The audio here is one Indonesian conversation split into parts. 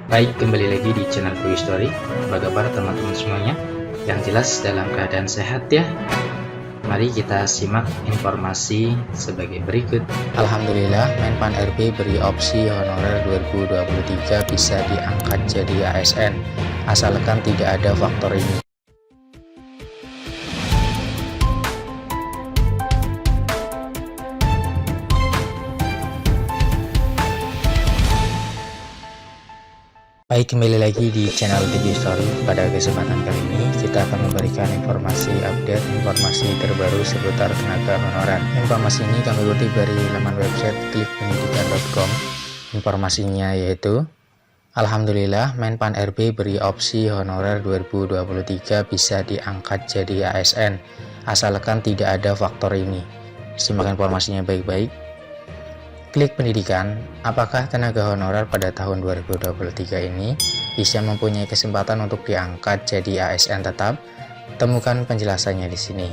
Baik, kembali lagi di channel Quick Story. Apa kabar teman-teman semuanya? Yang jelas dalam keadaan sehat ya. Mari kita simak informasi sebagai berikut. Alhamdulillah, Menpan RB beri opsi honorer 2023 bisa diangkat jadi ASN, asalkan tidak ada faktor ini. Baik, kembali lagi di channel TV Story. Pada kesempatan kali ini kita akan memberikan informasi informasi terbaru seputar tenaga honorer. Informasi ini kami kutip dari laman website klikpendidikan.com. Informasinya yaitu, Alhamdulillah, Menpan RB beri opsi honorer 2023 bisa diangkat jadi ASN, asalkan tidak ada faktor ini. Simak informasinya baik-baik. Klik pendidikan, apakah tenaga honorer pada tahun 2023 ini bisa mempunyai kesempatan untuk diangkat jadi ASN tetap? Temukan penjelasannya di sini.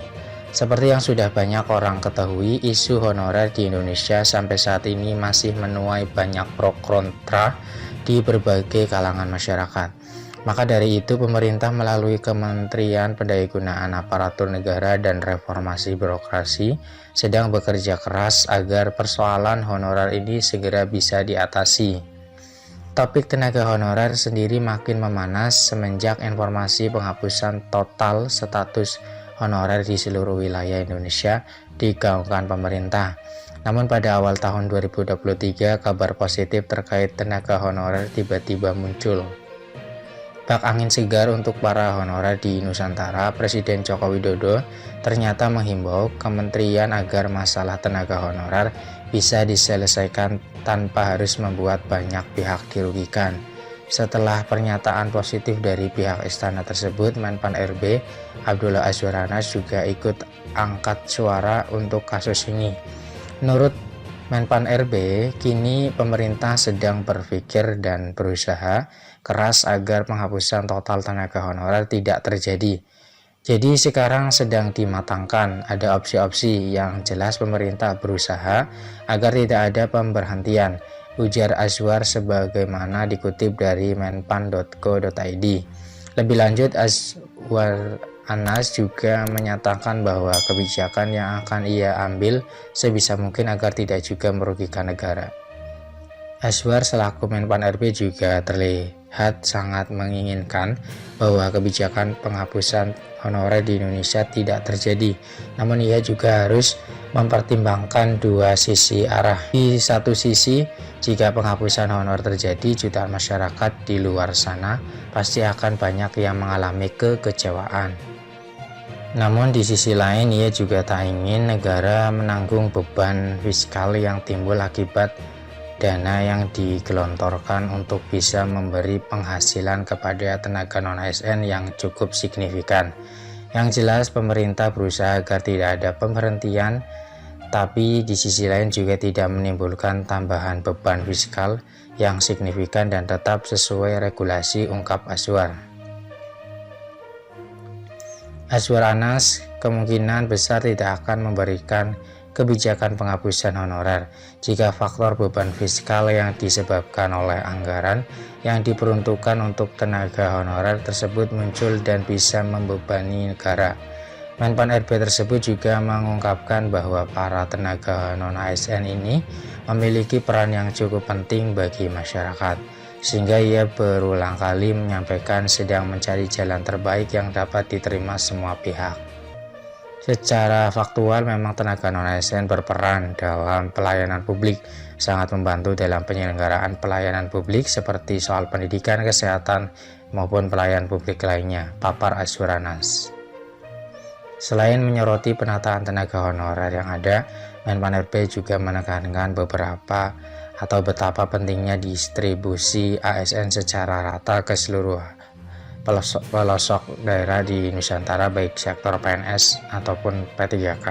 Seperti yang sudah banyak orang ketahui, isu honorer di Indonesia sampai saat ini masih menuai banyak pro kontra di berbagai kalangan masyarakat. Maka dari itu, pemerintah melalui Kementerian Pendayagunaan Aparatur Negara dan Reformasi Birokrasi sedang bekerja keras agar persoalan honorer ini segera bisa diatasi. Topik tenaga honorer sendiri makin memanas semenjak informasi penghapusan total status honorer di seluruh wilayah Indonesia digaungkan pemerintah. Namun pada awal tahun 2023, kabar positif terkait tenaga honorer tiba-tiba muncul. Bak angin segar untuk para honorer di Nusantara, Presiden Joko Widodo ternyata menghimbau kementerian agar masalah tenaga honorer bisa diselesaikan tanpa harus membuat banyak pihak dirugikan. Setelah pernyataan positif dari pihak istana tersebut, Menpan RB Abdullah Azwar Anas juga ikut angkat suara untuk kasus ini. Menurut Menpan RB, kini pemerintah sedang berpikir dan berusaha keras agar penghapusan total tenaga honorer tidak terjadi. Jadi sekarang sedang dimatangkan, ada opsi-opsi yang jelas pemerintah berusaha agar tidak ada pemberhentian, ujar Azwar sebagaimana dikutip dari menpan.co.id. Lebih lanjut, Azwar Anas juga menyatakan bahwa kebijakan yang akan ia ambil sebisa mungkin agar tidak juga merugikan negara. Azwar selaku Menpan RB juga terlihat sangat menginginkan bahwa kebijakan penghapusan honorer di Indonesia tidak terjadi. Namun ia juga harus mempertimbangkan dua sisi arah. Di satu sisi, jika penghapusan honor terjadi, jutaan masyarakat di luar sana pasti akan banyak yang mengalami kekecewaan. Namun di sisi lain, ia juga tak ingin negara menanggung beban fiskal yang timbul akibat dana yang digelontorkan untuk bisa memberi penghasilan kepada tenaga non-ASN yang cukup signifikan. Yang jelas, pemerintah berusaha agar tidak ada pemberhentian, tapi di sisi lain juga tidak menimbulkan tambahan beban fiskal yang signifikan dan tetap sesuai regulasi, ungkap Azwar. Azwar Anas kemungkinan besar tidak akan memberikan kebijakan penghapusan honorer jika faktor beban fiskal yang disebabkan oleh anggaran yang diperuntukkan untuk tenaga honorer tersebut muncul dan bisa membebani negara. Menpan RB tersebut juga mengungkapkan bahwa para tenaga non-ASN ini memiliki peran yang cukup penting bagi masyarakat, sehingga ia berulang kali menyampaikan sedang mencari jalan terbaik yang dapat diterima semua pihak. Secara faktual, memang tenaga non-ASN berperan dalam pelayanan publik, sangat membantu dalam penyelenggaraan pelayanan publik seperti soal pendidikan, kesehatan, maupun pelayanan publik lainnya, papar Azwar Anas. Selain menyoroti penataan tenaga honorer yang ada, Menpan RB juga menekankan betapa pentingnya distribusi ASN secara rata ke seluruh pelosok daerah di Nusantara, baik sektor PNS ataupun P3K.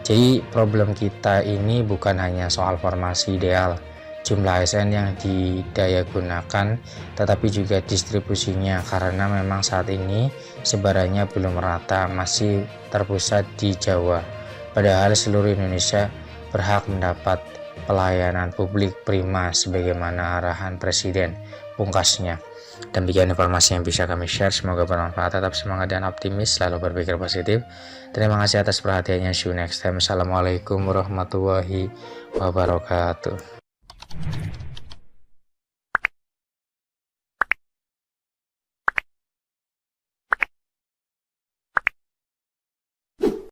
Jadi problem kita ini bukan hanya soal formasi ideal jumlah ASN yang didayagunakan, tetapi juga distribusinya, karena memang saat ini sebarannya belum merata, masih terpusat di Jawa, padahal seluruh Indonesia berhak mendapat pelayanan publik prima sebagaimana arahan Presiden, pungkasnya. Demikian informasi yang bisa kami share, semoga bermanfaat. Tetap semangat dan optimis, selalu berpikir positif. Terima kasih atas perhatiannya. See you next time. Assalamualaikum warahmatullahi wabarakatuh.